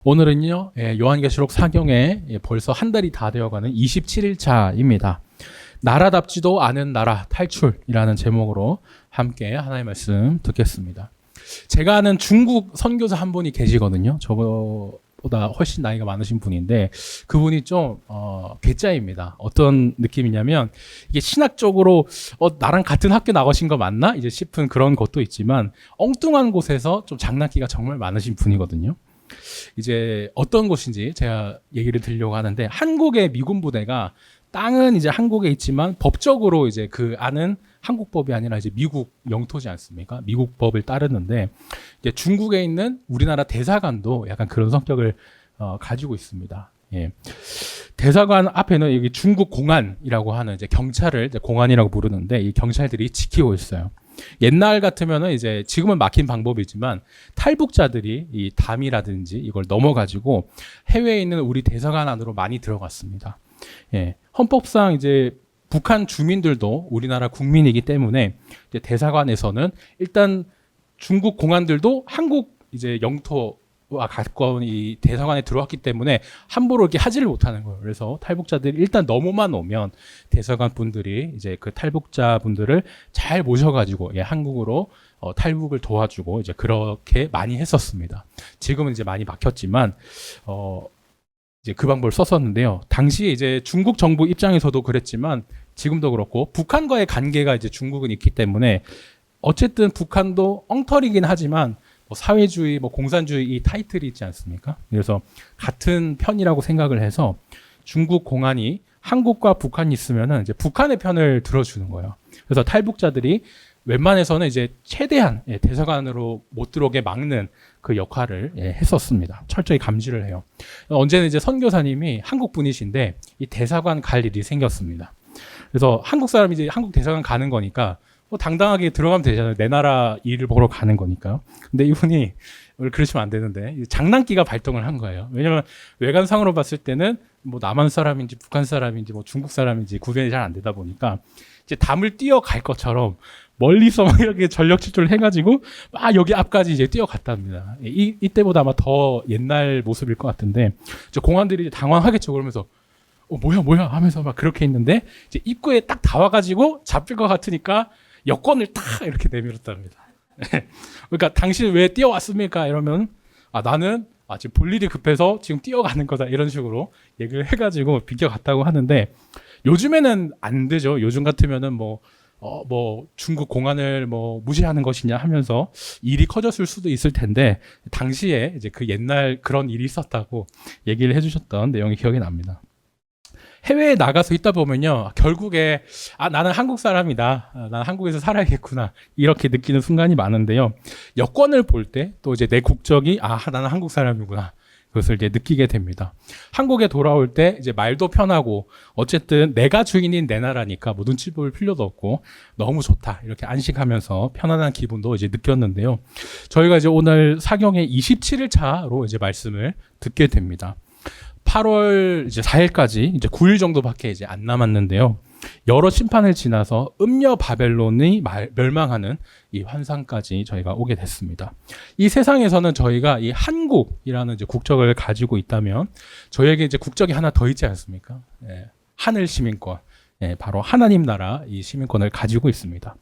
오늘은요, 요한계시록 4경에 벌써 한 달이 다 되어가는 27일차입니다. 나라답지도 않은 나라 탈출이라는 제목으로 함께 하나의 말씀 듣겠습니다. 제가 아는 중국 선교사 한 분이 계시거든요. 저보다 훨씬 나이가 많으신 분인데 그분이 좀 괴짜입니다. 어떤 느낌이냐면 이게 신학적으로 나랑 같은 학교 나가신 거 맞나? 이제 싶은 그런 것도 있지만 엉뚱한 곳에서 좀 장난기가 정말 많으신 분이거든요. 이제 어떤 곳인지 제가 얘기를 드리려고 하는데, 한국의 미군 부대가 땅은 이제 한국에 있지만 법적으로 이제 그 안은 한국법이 아니라 이제 미국 영토지 않습니까? 미국 법을 따르는데, 이제 중국에 있는 우리나라 대사관도 약간 그런 성격을 가지고 있습니다. 예. 대사관 앞에는 여기 중국 공안이라고 하는 이제 경찰을 이제 공안이라고 부르는데, 이 경찰들이 지키고 있어요. 옛날 같으면은 이제 지금은 막힌 방법이지만 탈북자들이 이 담이라든지 이걸 넘어가지고 해외에 있는 우리 대사관 안으로 많이 들어갔습니다. 예. 헌법상 이제 북한 주민들도 우리나라 국민이기 때문에 이제 대사관에서는 일단 중국 공안들도 한국 이제 영토와 가까운 이 대사관에 들어왔기 때문에 함부로 이렇게 하지를 못하는 거예요. 그래서 탈북자들이 일단 넘어만 오면 대사관 분들이 이제 그 탈북자 분들을 잘 모셔가지고 한국으로 탈북을 도와주고 이제 그렇게 많이 했었습니다. 지금은 이제 많이 막혔지만 이제 그 방법을 썼었는데요. 당시에 이제 중국 정부 입장에서도 그랬지만 지금도 그렇고 북한과의 관계가 이제 중국은 있기 때문에 어쨌든 북한도 엉터리긴 하지만 사회주의, 공산주의 이 타이틀이 있지 않습니까? 그래서 같은 편이라고 생각을 해서 중국 공안이 한국과 북한이 있으면은 이제 북한의 편을 들어주는 거예요. 그래서 탈북자들이 웬만해서는 이제 최대한 대사관으로 못 들어오게 막는 그 역할을 했었습니다. 철저히 감지를 해요. 언제는 이제 선교사님이 한국 분이신데 이 대사관 갈 일이 생겼습니다. 그래서 한국 사람이 이제 한국 대사관 가는 거니까 당당하게 들어가면 되잖아요. 내 나라 일을 보러 가는 거니까요. 근데 이분이 그러시면 안 되는데 장난기가 발동을 한 거예요. 왜냐면 외관상으로 봤을 때는 남한 사람인지 북한 사람인지 중국 사람인지 구별이 잘 안 되다 보니까 이제 담을 뛰어갈 것처럼 멀리서 막 이렇게 전력 질주를 해가지고 막 여기 앞까지 이제 뛰어갔답니다. 이때보다 아마 더 옛날 모습일 것 같은데 공안들이 당황하겠죠. 그러면서 뭐야 하면서 막 그렇게 있는데 이제 입구에 딱 다 와가지고 잡힐 것 같으니까 여권을 딱 이렇게 내밀었답니다. 그러니까 당신 왜 뛰어왔습니까? 이러면 나는 지금 볼 일이 급해서 지금 뛰어가는 거다 이런 식으로 얘기를 해가지고 비껴갔다고 하는데, 요즘에는 안 되죠. 요즘 같으면은 중국 공안을 무시하는 것이냐 하면서 일이 커졌을 수도 있을 텐데, 당시에 이제 그 옛날 그런 일이 있었다고 얘기를 해주셨던 내용이 기억이 납니다. 해외에 나가서 있다 보면요, 결국에 나는 한국 사람이다, 나는 한국에서 살아야겠구나 이렇게 느끼는 순간이 많은데요, 여권을 볼 때 또 이제 내 국적이 나는 한국 사람이구나 그것을 이제 느끼게 됩니다. 한국에 돌아올 때 이제 말도 편하고 어쨌든 내가 주인인 내 나라니까 눈치 볼 필요도 없고 너무 좋다 이렇게 안식하면서 편안한 기분도 이제 느꼈는데요, 저희가 이제 오늘 사경의 27일 차로 이제 말씀을 듣게 됩니다. 8월 이제 4일까지 이제 9일 정도밖에 이제 안 남았는데요, 여러 심판을 지나서 음녀 바벨론이 멸망하는 이 환상까지 저희가 오게 됐습니다. 이 세상에서는 저희가 이 한국이라는 이제 국적을 가지고 있다면 저희에게 이제 국적이 하나 더 있지 않습니까? 하늘 시민권. 바로 하나님 나라 이 시민권을 가지고 있습니다.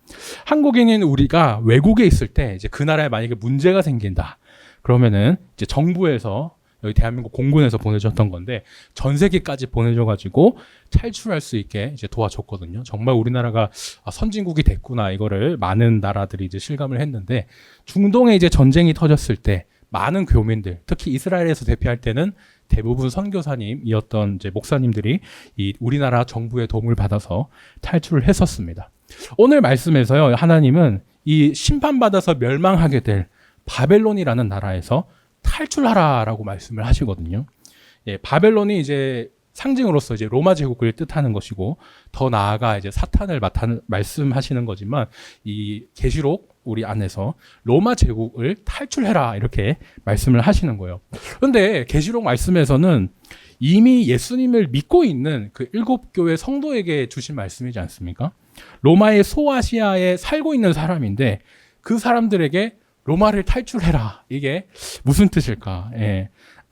한국인인 우리가 외국에 있을 때 이제 그 나라에 만약에 문제가 생긴다 그러면은 이제 정부에서 여기 대한민국 공군에서 보내줬던 건데 전 세계까지 보내줘가지고 탈출할 수 있게 이제 도와줬거든요. 정말 우리나라가 선진국이 됐구나 이거를 많은 나라들이 이제 실감을 했는데, 중동에 이제 전쟁이 터졌을 때 많은 교민들, 특히 이스라엘에서 대피할 때는 대부분 선교사님이었던 이제 목사님들이 이 우리나라 정부의 도움을 받아서 탈출을 했었습니다. 오늘 말씀에서요, 하나님은 이 심판받아서 멸망하게 될 바벨론이라는 나라에서 탈출하라라고 말씀을 하시거든요. 바벨론이 이제 상징으로서 이제 로마 제국을 뜻하는 것이고, 더 나아가 이제 사탄을 말씀하시는 거지만 이 계시록 우리 안에서 로마 제국을 탈출해라 이렇게 말씀을 하시는 거예요. 그런데 계시록 말씀에서는 이미 예수님을 믿고 있는 그 7교회 성도에게 주신 말씀이지 않습니까? 로마의 소아시아에 살고 있는 사람인데 그 사람들에게 로마를 탈출해라. 이게 무슨 뜻일까?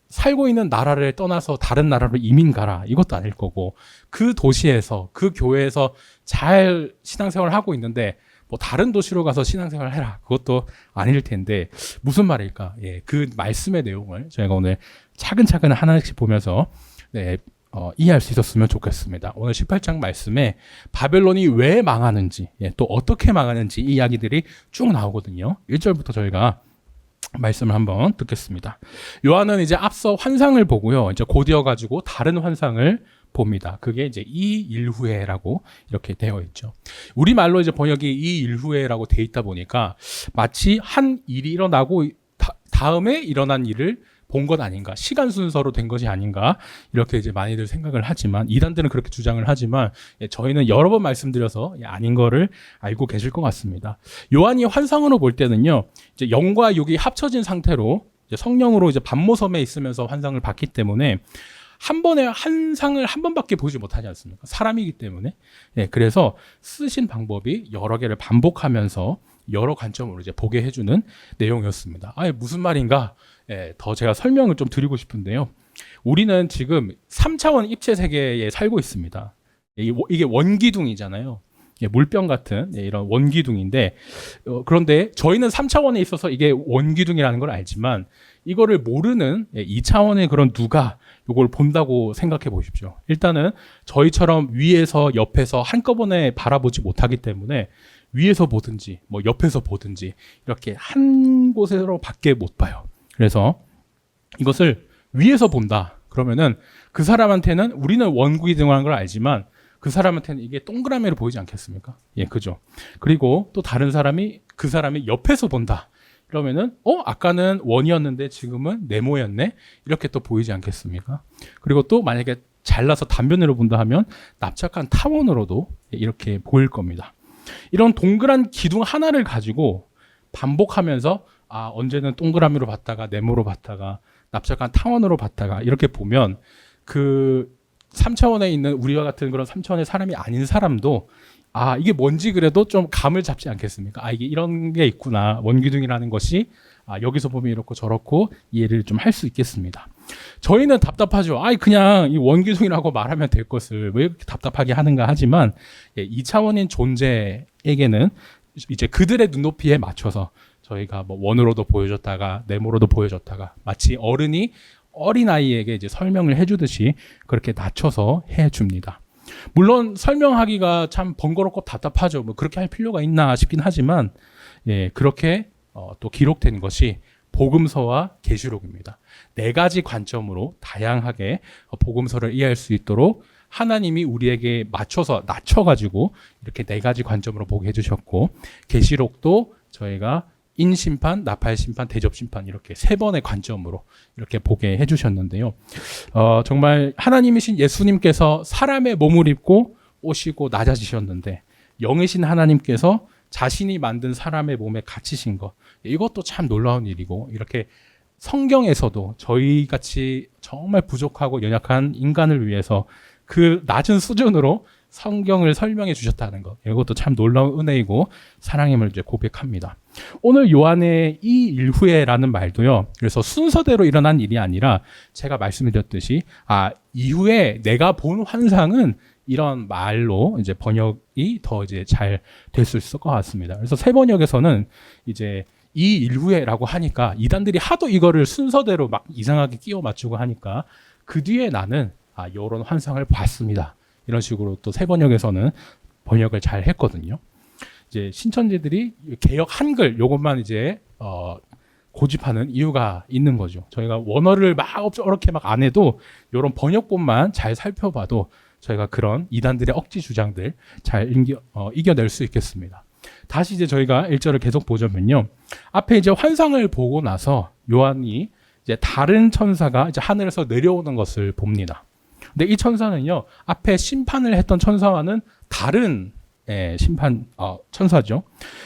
살고 있는 나라를 떠나서 다른 나라로 이민 가라 이것도 아닐 거고 그 도시에서 그 교회에서 잘 신앙생활을 하고 있는데 뭐 다른 도시로 가서 신앙생활을 해라 그것도 아닐 텐데 무슨 말일까? 예, 그 말씀의 내용을 저희가 오늘 차근차근 하나씩 보면서 이해할 수 있었으면 좋겠습니다. 오늘 18장 말씀에 바벨론이 왜 망하는지 또 어떻게 망하는지 이 이야기들이 쭉 나오거든요. 1절부터 저희가 말씀을 한번 듣겠습니다. 요한은 이제 앞서 환상을 보고요. 이제 곧이어 가지고 다른 환상을 봅니다. 그게 이제 이 일 후에라고 이렇게 되어 있죠. 우리말로 이제 번역이 이 일 후에라고 되어 있다 보니까 마치 한 일이 일어나고 다음에 일어난 일을 본 것 아닌가, 시간 순서로 된 것이 아닌가 이렇게 이제 많이들 생각을 하지만 이단들은 그렇게 주장을 하지만 저희는 여러 번 말씀드려서 아닌 거를 알고 계실 것 같습니다. 요한이 환상으로 볼 때는요, 이제 영과 육이 합쳐진 상태로 이제 성령으로 이제 반모섬에 있으면서 환상을 봤기 때문에 한 번에 한 상을 한 번밖에 보지 못하지 않습니까? 사람이기 때문에. 그래서 쓰신 방법이 여러 개를 반복하면서 여러 관점으로 이제 보게 해주는 내용이었습니다. 무슨 말인가? 더 제가 설명을 좀 드리고 싶은데요. 우리는 지금 3차원 입체 세계에 살고 있습니다. 이게 원기둥이잖아요. 물병 같은 이런 원기둥인데 그런데 저희는 3차원에 있어서 이게 원기둥이라는 걸 알지만 이거를 모르는 2차원의 그런 누가 이걸 본다고 생각해 보십시오. 일단은 저희처럼 위에서 옆에서 한꺼번에 바라보지 못하기 때문에 위에서 보든지 뭐 옆에서 보든지 이렇게 한 곳으로 밖에 못 봐요. 그래서 이것을 위에서 본다. 그러면은 그 사람한테는 우리는 원기둥이라는 걸 알지만 그 사람한테는 이게 동그라미로 보이지 않겠습니까? 그죠. 그리고 또 다른 사람이 그 사람이 옆에서 본다. 그러면은 아까는 원이었는데 지금은 네모였네. 이렇게 또 보이지 않겠습니까? 그리고 또 만약에 잘라서 단면으로 본다 하면 납작한 타원으로도 이렇게 보일 겁니다. 이런 동그란 기둥 하나를 가지고 반복하면서 언제는 동그라미로 봤다가 네모로 봤다가 납작한 타원으로 봤다가 이렇게 보면 그 3차원에 있는 우리와 같은 그런 3차원의 사람이 아닌 사람도 이게 뭔지 그래도 좀 감을 잡지 않겠습니까? 이게 이런 게 있구나. 원기둥이라는 것이 여기서 보면 이렇고 저렇고 이해를 좀 할 수 있겠습니다. 저희는 답답하죠. 그냥 이 원기둥이라고 말하면 될 것을 왜 이렇게 답답하게 하는가 하지만 2차원인 존재에게는 이제 그들의 눈높이에 맞춰서 저희가 뭐 원으로도 보여줬다가 네모로도 보여줬다가 마치 어른이 어린아이에게 이제 설명을 해주듯이 그렇게 낮춰서 해줍니다. 물론 설명하기가 참 번거롭고 답답하죠. 뭐 그렇게 할 필요가 있나 싶긴 하지만 그렇게 또 기록된 것이 복음서와 계시록입니다. 4가지 관점으로 다양하게 복음서를 이해할 수 있도록 하나님이 우리에게 맞춰서 낮춰가지고 이렇게 4가지 관점으로 보게 해주셨고 계시록도 저희가 인심판, 나팔심판, 대접심판 이렇게 3번의 관점으로 이렇게 보게 해주셨는데요. 정말 하나님이신 예수님께서 사람의 몸을 입고 오시고 낮아지셨는데 영이신 하나님께서 자신이 만든 사람의 몸에 갇히신 것 이것도 참 놀라운 일이고 이렇게 성경에서도 저희같이 정말 부족하고 연약한 인간을 위해서 그 낮은 수준으로 성경을 설명해 주셨다는 것 이것도 참 놀라운 은혜이고 사랑임을 이제 고백합니다. 오늘 요한의 이 일 후에라는 말도요. 그래서 순서대로 일어난 일이 아니라 제가 말씀드렸듯이 이후에 내가 본 환상은 이런 말로 이제 번역이 더 이제 잘 될 수 있을 것 같습니다. 그래서 새 번역에서는 이제 이 일 후에라고 하니까 이단들이 하도 이거를 순서대로 막 이상하게 끼워 맞추고 하니까 그 뒤에 나는 이런 환상을 봤습니다. 이런 식으로 또 새 번역에서는 번역을 잘 했거든요. 이제 신천지들이 개역 한글 요것만 이제 고집하는 이유가 있는 거죠. 저희가 원어를 막 저렇게 막 안 해도 이런 번역본만 잘 살펴봐도 저희가 그런 이단들의 억지 주장들 잘 이겨낼 수 있겠습니다. 다시 이제 저희가 1절을 계속 보자면요. 앞에 이제 환상을 보고 나서 요한이 이제 다른 천사가 이제 하늘에서 내려오는 것을 봅니다. 근데 이 천사는요, 앞에 심판을 했던 천사와는 다른 천사죠.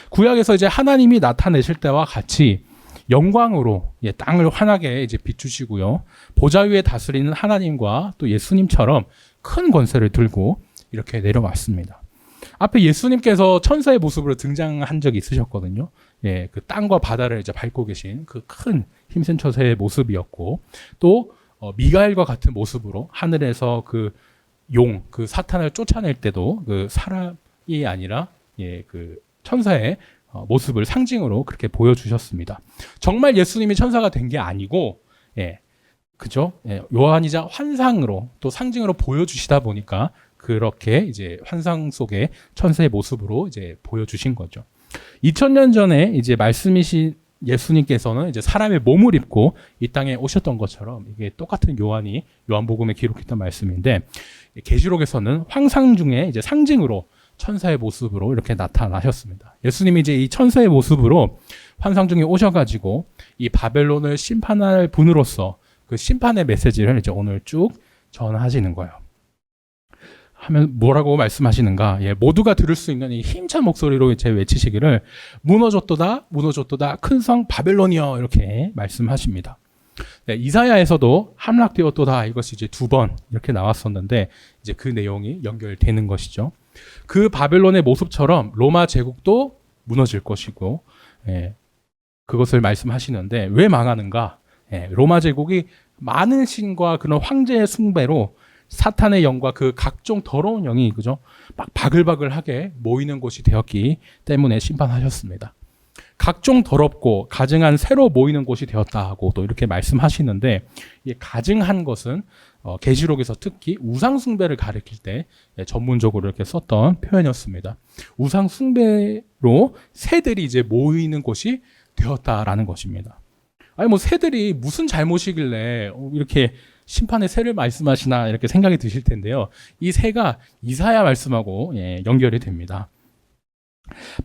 구약에서 이제 하나님이 나타내실 때와 같이 영광으로 땅을 환하게 이제 비추시고요. 보좌 위에 다스리는 하나님과 또 예수님처럼 큰 권세를 들고 이렇게 내려왔습니다. 앞에 예수님께서 천사의 모습으로 등장한 적이 있으셨거든요. 그 땅과 바다를 이제 밟고 계신 그 큰 힘센 천사의 모습이었고 또 미가엘과 같은 모습으로 하늘에서 그 사탄을 쫓아낼 때도 그 사람이 아니라 그 천사의 모습을 상징으로 그렇게 보여주셨습니다. 정말 예수님이 천사가 된 게 아니고, 그죠? 요한이자 환상으로 또 상징으로 보여주시다 보니까 그렇게 이제 환상 속의 천사의 모습으로 이제 보여주신 거죠. 2000년 전에 이제 말씀이신 예수님께서는 이제 사람의 몸을 입고 이 땅에 오셨던 것처럼 이게 똑같은 요한이 요한복음에 기록했던 말씀인데 계시록에서는 환상 중에 이제 상징으로 천사의 모습으로 이렇게 나타나셨습니다. 예수님이 이제 이 천사의 모습으로 환상 중에 오셔가지고 이 바벨론을 심판할 분으로서 그 심판의 메시지를 이제 오늘 쭉 전하시는 거예요. 하면 뭐라고 말씀하시는가? 모두가 들을 수 있는 이 힘찬 목소리로 이제 외치시기를 무너졌도다, 무너졌도다, 큰 성 바벨론이여 이렇게 말씀하십니다. 이사야에서도 함락되었도다 이것이 이제 2번 이렇게 나왔었는데 이제 그 내용이 연결되는 것이죠. 그 바벨론의 모습처럼 로마 제국도 무너질 것이고, 그것을 말씀하시는데 왜 망하는가? 로마 제국이 많은 신과 그런 황제의 숭배로 사탄의 영과 그 각종 더러운 영이 그죠? 막 바글바글하게 모이는 곳이 되었기 때문에 심판하셨습니다. 각종 더럽고 가증한 새로 모이는 곳이 되었다고 또 이렇게 말씀하시는데 이 가증한 것은 계시록에서 특히 우상 숭배를 가리킬 때 전문적으로 이렇게 썼던 표현이었습니다. 우상 숭배로 새들이 이제 모이는 곳이 되었다라는 것입니다. 아니 뭐 새들이 무슨 잘못이길래 이렇게 심판의 새를 말씀하시나 이렇게 생각이 드실 텐데요. 이 새가 이사야 말씀하고 연결이 됩니다.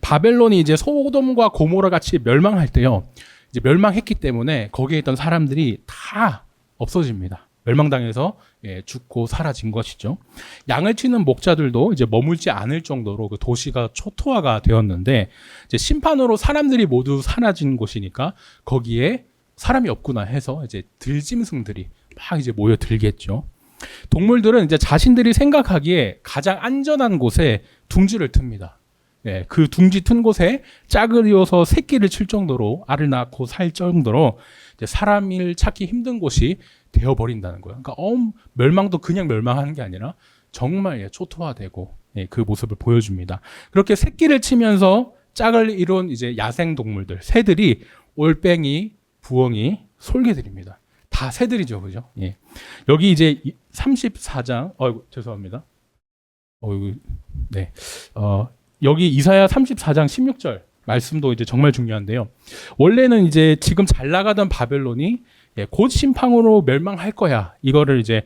바벨론이 이제 소돔과 고모라 같이 멸망할 때요. 이제 멸망했기 때문에 거기에 있던 사람들이 다 없어집니다. 멸망당해서 죽고 사라진 것이죠. 양을 치는 목자들도 이제 머물지 않을 정도로 그 도시가 초토화가 되었는데 이제 심판으로 사람들이 모두 사라진 곳이니까 거기에 사람이 없구나 해서 이제 들짐승들이 막 이제 모여들겠죠. 동물들은 이제 자신들이 생각하기에 가장 안전한 곳에 둥지를 틉니다. 그 둥지 튼 곳에 짝을 이어서 새끼를 칠 정도로 알을 낳고 살 정도로 이제 사람을 찾기 힘든 곳이 되어버린다는 거예요. 그러니까 멸망도 그냥 멸망하는 게 아니라 정말 초토화되고 그 모습을 보여줍니다. 그렇게 새끼를 치면서 짝을 이룬 이제 야생 동물들, 새들이 올뱅이, 부엉이, 솔개들입니다. 다 새들이죠, 그죠? 여기 이제 34장, 죄송합니다. 여기 이사야 34장 16절 말씀도 이제 정말 중요한데요. 원래는 이제 지금 잘 나가던 바벨론이 곧 심판으로 멸망할 거야. 이거를 이제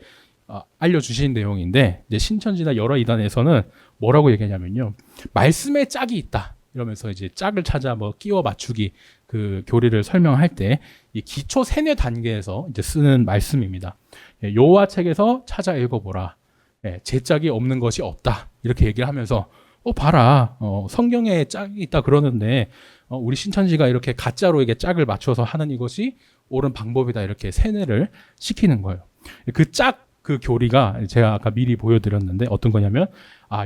알려주신 내용인데 이제 신천지나 여러 이단에서는 뭐라고 얘기하냐면요. 말씀에 짝이 있다. 이러면서 이제 짝을 찾아 뭐 끼워 맞추기 그 교리를 설명할 때 이 기초 세뇌 단계에서 이제 쓰는 말씀입니다. 여호와 책에서 찾아 읽어보라. 제 짝이 없는 것이 없다. 이렇게 얘기를 하면서 봐라. 성경에 짝이 있다 그러는데 우리 신천지가 이렇게 가짜로 이게 짝을 맞춰서 하는 이것이 옳은 방법이다. 이렇게 세뇌를 시키는 거예요. 그 교리가 제가 아까 미리 보여드렸는데 어떤 거냐면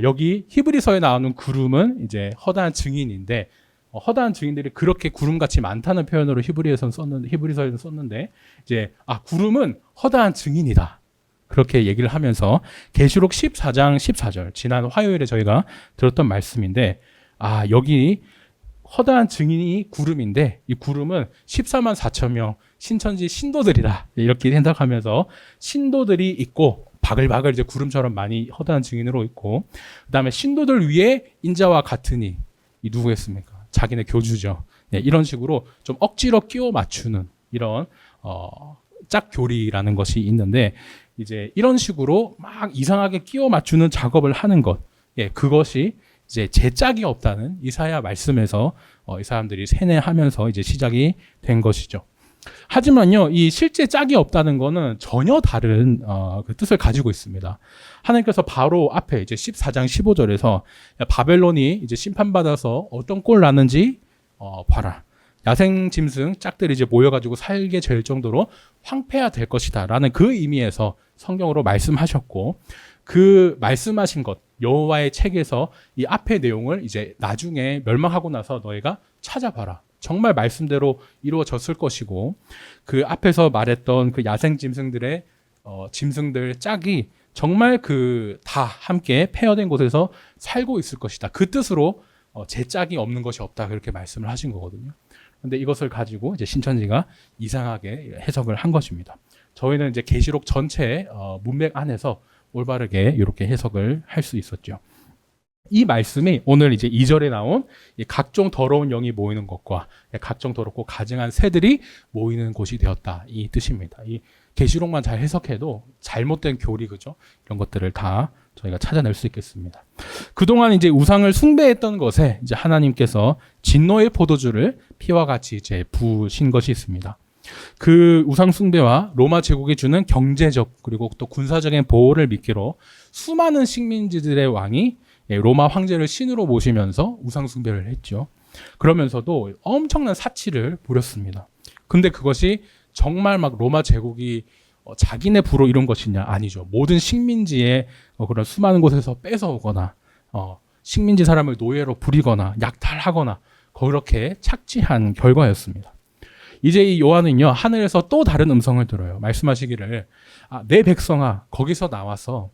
여기 히브리서에 나오는 구름은 이제 허다한 증인인데 허다한 증인들이 그렇게 구름같이 많다는 표현으로 히브리서에는 썼는데 이제 구름은 허다한 증인이다. 그렇게 얘기를 하면서 계시록 14장 14절 지난 화요일에 저희가 들었던 말씀인데 여기 허다한 증인이 구름인데 이 구름은 14만 4천 명 신천지 신도들이다. 이렇게 생각하면서 신도들이 있고 바글바글 이제 구름처럼 많이 허다한 증인으로 있고 그다음에 신도들 위에 인자와 같으니 이 누구였습니까? 자기네 교주죠. 이런 식으로 좀 억지로 끼워 맞추는 이런 짝교리라는 것이 있는데 이제 이런 식으로 막 이상하게 끼워 맞추는 작업을 하는 것, 그것이 이제 제 짝이 없다는 이사야 말씀에서 이 사람들이 세뇌하면서 이제 시작이 된 것이죠. 하지만요, 이 실제 짝이 없다는 것은 전혀 다른 그 뜻을 가지고 있습니다. 하나님께서 바로 앞에 이제 14장 15절에서 바벨론이 이제 심판받아서 어떤 꼴 나는지 봐라. 야생 짐승 짝들이 이제 모여가지고 살게 될 정도로 황폐화 될 것이다라는 그 의미에서 성경으로 말씀하셨고 그 말씀하신 것 여호와의 책에서 이 앞의 내용을 이제 나중에 멸망하고 나서 너희가 찾아봐라. 정말 말씀대로 이루어졌을 것이고 그 앞에서 말했던 그 야생 짐승들의 짐승들 짝이 정말 그 다 함께 페어된 곳에서 살고 있을 것이다. 그 뜻으로 제 짝이 없는 것이 없다. 그렇게 말씀을 하신 거거든요. 근데 이것을 가지고 이제 신천지가 이상하게 해석을 한 것입니다. 저희는 이제 계시록 전체 문맥 안에서 올바르게 이렇게 해석을 할 수 있었죠. 이 말씀이 오늘 이제 2절에 나온 이 각종 더러운 영이 모이는 것과 각종 더럽고 가증한 새들이 모이는 곳이 되었다. 이 뜻입니다. 이 계시록만 잘 해석해도 잘못된 교리, 그죠? 이런 것들을 다 저희가 찾아낼 수 있겠습니다. 그동안 이제 우상을 숭배했던 것에 이제 하나님께서 진노의 포도주를 피와 같이 이제 부으신 것이 있습니다. 그 우상 숭배와 로마 제국이 주는 경제적 그리고 또 군사적인 보호를 미끼로 수많은 식민지들의 왕이 로마 황제를 신으로 모시면서 우상 숭배를 했죠. 그러면서도 엄청난 사치를 부렸습니다. 근데 그것이 정말 막 로마 제국이 자기네 부로 이룬 것이냐? 아니죠. 모든 식민지의 그런 수많은 곳에서 뺏어오거나 식민지 사람을 노예로 부리거나 약탈하거나 그렇게 착취한 결과였습니다. 이제 이 요한은요, 하늘에서 또 다른 음성을 들어요. 말씀하시기를 내 백성아 거기서 나와서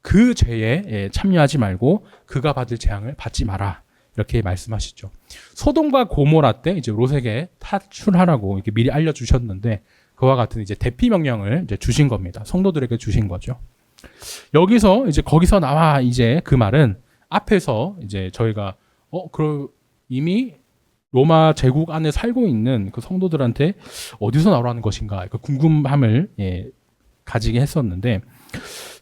그 죄에 참여하지 말고 그가 받을 재앙을 받지 마라. 이렇게 말씀하시죠. 소돔과 고모라 때 이제 롯에게 탈출하라고 이렇게 미리 알려주셨는데 그와 같은 이제 대피 명령을 이제 주신 겁니다. 성도들에게 주신 거죠. 여기서 이제 거기서 나와 이제 그 말은 앞에서 이제 저희가 그럼 이미 로마 제국 안에 살고 있는 그 성도들한테 어디서 나오라는 것인가 그 궁금함을 가지게 했었는데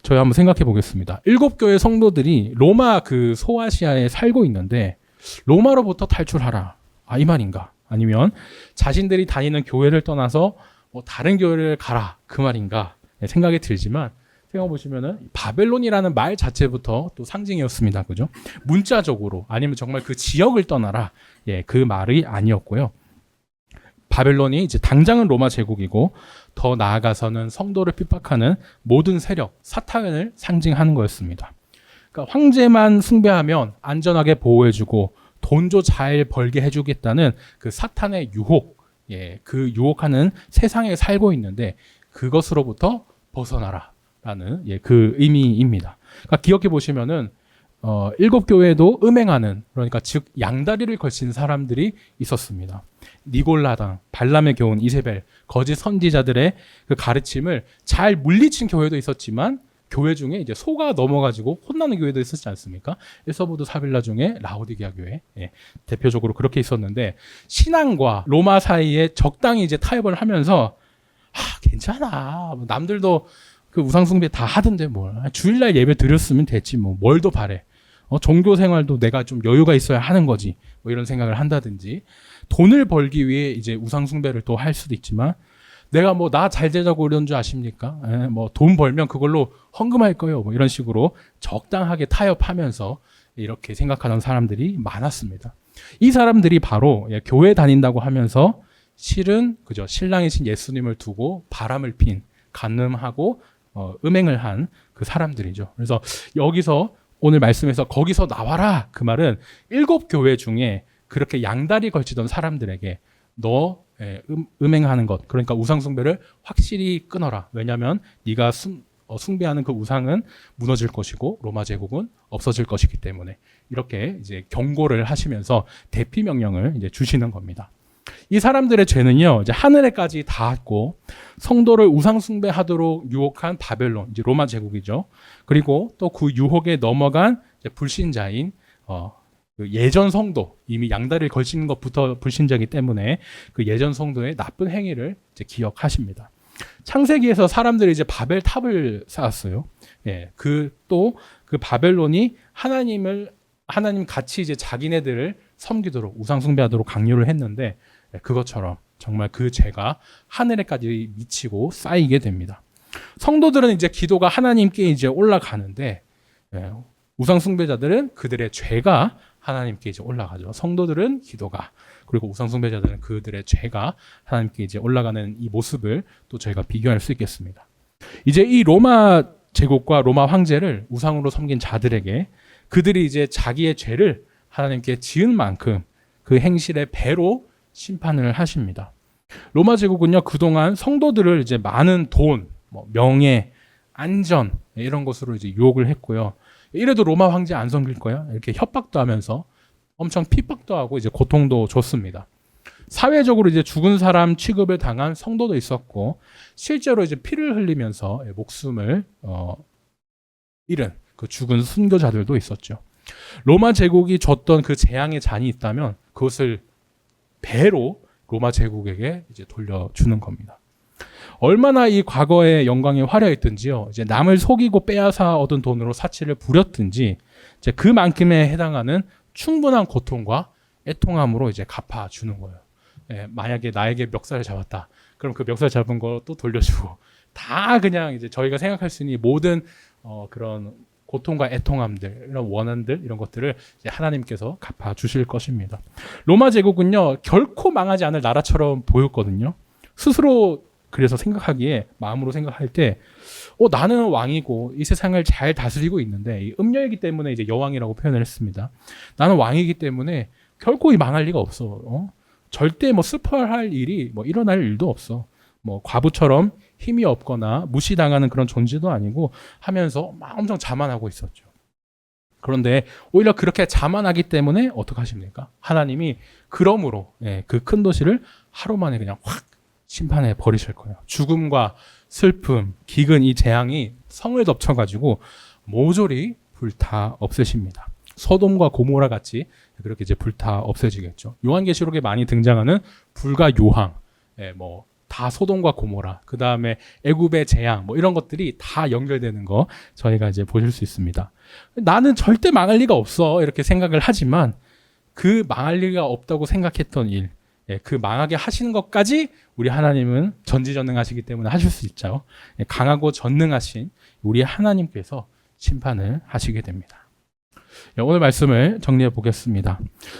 저희 한번 생각해 보겠습니다. 7교회 성도들이 로마 그 소아시아에 살고 있는데 로마로부터 탈출하라. 이 말인가? 아니면 자신들이 다니는 교회를 떠나서 다른 교회를 가라. 그 말인가? 생각이 들지만 생각해 보시면은 바벨론이라는 말 자체부터 또 상징이었습니다. 그죠? 문자적으로 아니면 정말 그 지역을 떠나라. 그 말이 아니었고요. 바벨론이 이제 당장은 로마 제국이고 더 나아가서는 성도를 핍박하는 모든 세력, 사탄을 상징하는 거였습니다. 그러니까 황제만 숭배하면 안전하게 보호해주고 돈도 잘 벌게 해주겠다는 그 사탄의 유혹, 그 유혹하는 세상에 살고 있는데 그것으로부터 벗어나라라는 그 의미입니다. 그러니까 기억해 보시면은 7교회도 음행하는 그러니까 즉 양다리를 걸친 사람들이 있었습니다. 니골라당, 발람의 교훈, 이세벨, 거짓 선지자들의 그 가르침을 잘 물리친 교회도 있었지만 교회 중에 이제 소가 넘어가지고 혼나는 교회도 있었지 않습니까? 에서보드 사빌라 중에 라오디게아 교회 대표적으로 그렇게 있었는데 신앙과 로마 사이에 적당히 이제 타협을 하면서 괜찮아 남들도 그 우상숭배 다 하던데 뭘 주일날 예배 드렸으면 됐지 뭘 더 바래 종교 생활도 내가 좀 여유가 있어야 하는 거지 이런 생각을 한다든지 돈을 벌기 위해 이제 우상숭배를 또 할 수도 있지만 내가 나 잘 되자고 이런 줄 아십니까? 돈 벌면 그걸로 헌금할 거예요. 이런 식으로 적당하게 타협하면서 이렇게 생각하는 사람들이 많았습니다. 이 사람들이 바로 교회 다닌다고 하면서 실은 그죠 신랑이신 예수님을 두고 바람을 핀 간음하고 음행을 한 그 사람들이죠. 그래서 여기서 오늘 말씀에서 거기서 나와라 그 말은 7교회 중에 그렇게 양다리 걸치던 사람들에게 너 음행하는 것 그러니까 우상숭배를 확실히 끊어라. 왜냐하면 네가 숭배하는 그 우상은 무너질 것이고 로마 제국은 없어질 것이기 때문에 이렇게 이제 경고를 하시면서 대피 명령을 이제 주시는 겁니다. 이 사람들의 죄는요 이제 하늘에까지 닿았고 성도를 우상 숭배하도록 유혹한 바벨론 이제 로마 제국이죠. 그리고 또 그 유혹에 넘어간 이제 불신자인 그 예전 성도 이미 양다리를 걸치는 것부터 불신자이기 때문에 그 예전 성도의 나쁜 행위를 이제 기억하십니다. 창세기에서 사람들이 이제 바벨 탑을 쌓았어요. 그 바벨론이 하나님 같이 이제 자기네들을 섬기도록 우상 숭배하도록 강요를 했는데 그것처럼 정말 그 죄가 하늘에까지 미치고 쌓이게 됩니다. 성도들은 이제 기도가 하나님께 이제 올라가는데 우상 숭배자들은 그들의 죄가 하나님께 이제 올라가죠. 성도들은 기도가 그리고 우상 숭배자들은 그들의 죄가 하나님께 이제 올라가는 이 모습을 또 저희가 비교할 수 있겠습니다. 이제 이 로마 제국과 로마 황제를 우상으로 섬긴 자들에게 그들이 이제 자기의 죄를 하나님께 지은 만큼 그 행실의 배로 심판을 하십니다. 로마 제국은요 그동안 성도들을 이제 많은 돈, 뭐 명예, 안전 이런 것으로 이제 유혹을 했고요. 이래도 로마 황제 안 섬길 거야? 이렇게 협박도 하면서 엄청 핍박도 하고 이제 고통도 줬습니다. 사회적으로 이제 죽은 사람 취급을 당한 성도도 있었고 실제로 이제 피를 흘리면서 목숨을 잃은 그 죽은 순교자들도 있었죠. 로마 제국이 줬던 그 재앙의 잔이 있다면 그것을 배로 로마 제국에게 이제 돌려주는 겁니다. 얼마나 이 과거의 영광이 화려했든지요. 이제 남을 속이고 빼앗아 얻은 돈으로 사치를 부렸든지 이제 그만큼에 해당하는 충분한 고통과 애통함으로 이제 갚아주는 거예요. 예, 만약에 나에게 멱살을 잡았다. 그럼 그 멱살 잡은 거 또 돌려주고 다 그냥 이제 저희가 생각할 수 있는 모든 그런 고통과 애통함들, 이런 원한들 이런 것들을 이제 하나님께서 갚아주실 것입니다. 로마 제국은요 결코 망하지 않을 나라처럼 보였거든요. 스스로 그래서 생각하기에 마음으로 생각할 때 나는 왕이고 이 세상을 잘 다스리고 있는데 이 음녀이기 때문에 이제 여왕이라고 표현을 했습니다. 나는 왕이기 때문에 결코 망할 리가 없어. 절대 뭐 슬퍼할 일이 뭐 일어날 일도 없어. 뭐 과부처럼 힘이 없거나 무시당하는 그런 존재도 아니고 하면서 막 엄청 자만하고 있었죠. 그런데 오히려 그렇게 자만하기 때문에 어떻게 하십니까? 하나님이 그러므로 그 큰 도시를 하루 만에 그냥 확 심판해 버리실 거예요. 죽음과 슬픔, 기근 이 재앙이 성을 덮쳐가지고 모조리 불타 없애십니다. 소돔과 고모라 같이 그렇게 이제 불타 없애지겠죠. 요한계시록에 많이 등장하는 불과 요항, 뭐 다 소돔과 고모라, 그 다음에 애굽의 재앙, 뭐 이런 것들이 다 연결되는 거 저희가 이제 보실 수 있습니다. 나는 절대 망할 리가 없어 이렇게 생각을 하지만 그 망할 리가 없다고 생각했던 일, 그 망하게 하시는 것까지 우리 하나님은 전지전능하시기 때문에 하실 수 있죠. 강하고 전능하신 우리 하나님께서 심판을 하시게 됩니다. 오늘 말씀을 정리해 보겠습니다.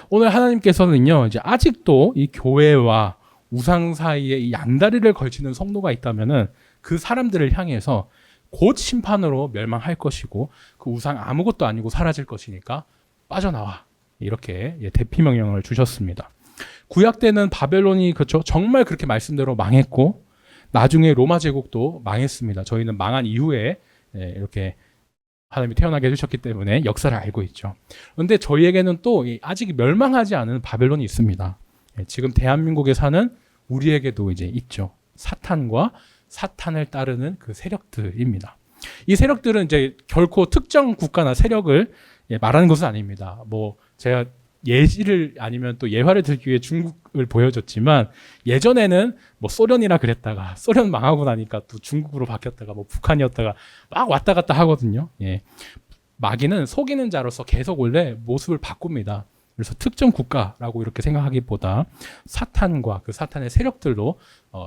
오늘 하나님께서는요, 이제 아직도 이 교회와 우상 사이에 이 양다리를 걸치는 성도가 있다면은 그 사람들을 향해서 곧 심판으로 멸망할 것이고 그 우상 아무것도 아니고 사라질 것이니까 빠져나와. 이렇게 대피 명령을 주셨습니다. 구약 때는 바벨론이 그렇죠. 정말 그렇게 말씀대로 망했고 나중에 로마 제국도 망했습니다. 저희는 망한 이후에 이렇게 하나님이 태어나게 해주셨기 때문에 역사를 알고 있죠. 그런데 저희에게는 또 아직 멸망하지 않은 바벨론이 있습니다. 지금 대한민국에 사는 우리에게도 이제 있죠. 사탄과 사탄을 따르는 그 세력들입니다. 이 세력들은 이제 결코 특정 국가나 세력을 말하는 것은 아닙니다. 뭐 제가 예시를 아니면 또 예화를 들기 위해 중국을 보여줬지만 예전에는 뭐 소련이라 그랬다가 소련 망하고 나니까 또 중국으로 바뀌었다가 뭐 북한이었다가 막 왔다 갔다 하거든요. 마귀는 속이는 자로서 계속 원래 모습을 바꿉니다. 그래서 특정 국가라고 이렇게 생각하기보다 사탄과 그 사탄의 세력들로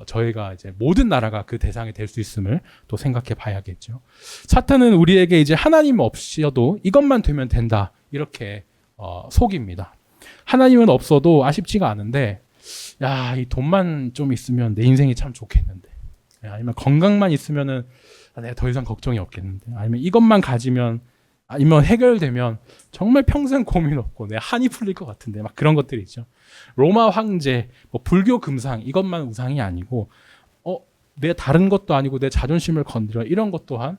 저희가 이제 모든 나라가 그 대상이 될 수 있음을 또 생각해 봐야겠죠. 사탄은 우리에게 이제 하나님 없이도 이것만 되면 된다 이렇게 속입니다. 하나님은 없어도 아쉽지가 않은데 야, 이 돈만 좀 있으면 내 인생이 참 좋겠는데 아니면 건강만 있으면은 내가 더 이상 걱정이 없겠는데 아니면 이것만 가지면 아니면 해결되면 정말 평생 고민 없고 내 한이 풀릴 것 같은데 막 그런 것들이 있죠. 로마 황제, 뭐 불교 금상 이것만 우상이 아니고 내 다른 것도 아니고 내 자존심을 건드려 이런 것 또한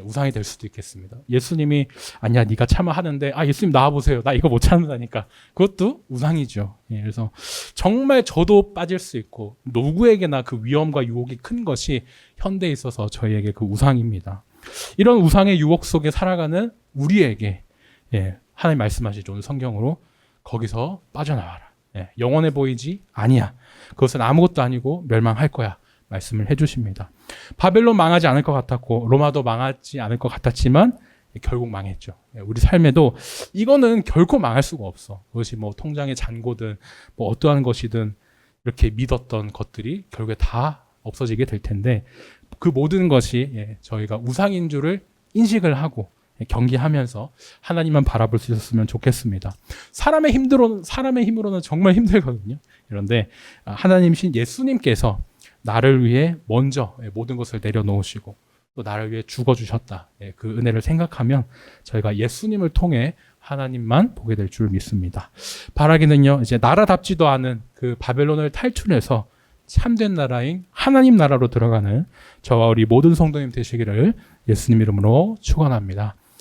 우상이 될 수도 있겠습니다. 예수님이 아니야 네가 참아 하는데 예수님 나와보세요. 나 이거 못 참는다니까. 그것도 우상이죠. 그래서 정말 저도 빠질 수 있고 누구에게나 그 위험과 유혹이 큰 것이 현대에 있어서 저희에게 그 우상입니다. 이런 우상의 유혹 속에 살아가는 우리에게 하나님 말씀하시죠. 오늘 성경으로 거기서 빠져나와라. 영원해 보이지 아니야. 그것은 아무것도 아니고 멸망할 거야. 말씀을 해주십니다. 바벨론 망하지 않을 것 같았고 로마도 망하지 않을 것 같았지만 결국 망했죠. 우리 삶에도 이거는 결코 망할 수가 없어. 그것이 뭐 통장의 잔고든 뭐 어떠한 것이든 이렇게 믿었던 것들이 결국에 다 없어지게 될 텐데 그 모든 것이 저희가 우상인 줄을 인식을 하고 경계하면서 하나님만 바라볼 수 있었으면 좋겠습니다. 사람의 힘으로는 정말 힘들거든요. 그런데 하나님이신 예수님께서 나를 위해 먼저 모든 것을 내려놓으시고 또 나를 위해 죽어주셨다. 그 은혜를 생각하면 저희가 예수님을 통해 하나님만 보게 될 줄 믿습니다. 바라기는요, 이제 나라답지도 않은 그 바벨론을 탈출해서 참된 나라인 하나님 나라로 들어가는 저와 우리 모든 성도님 되시기를 예수님 이름으로 축원합니다.